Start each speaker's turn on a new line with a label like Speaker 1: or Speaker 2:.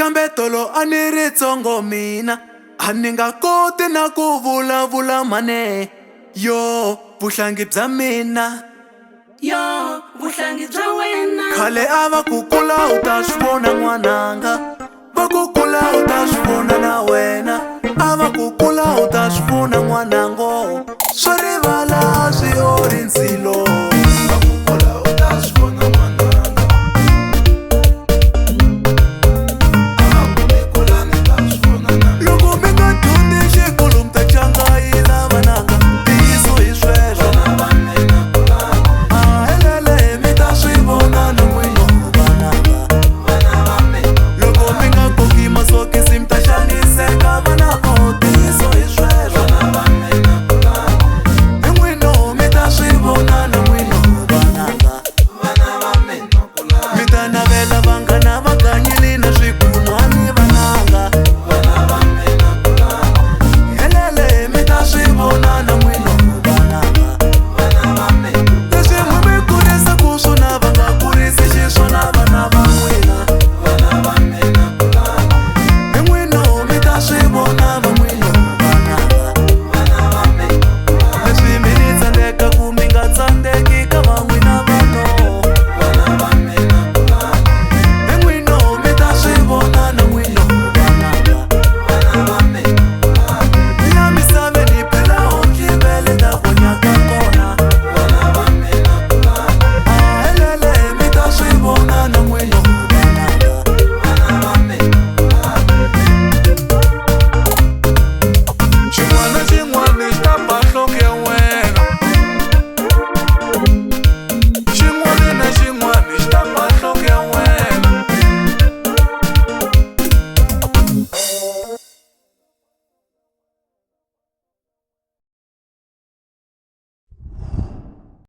Speaker 1: kambe tolo a ni ri tsongo mina a ni nga koti na ku vulavula mane yo vuhlangi bya mina
Speaker 2: yo vuhlangi bya wena
Speaker 1: khale a va ku kula u ta swi vona n'wananga va ku kula u ta swi vona na wena a va ku kula u ta swi vona n'wananga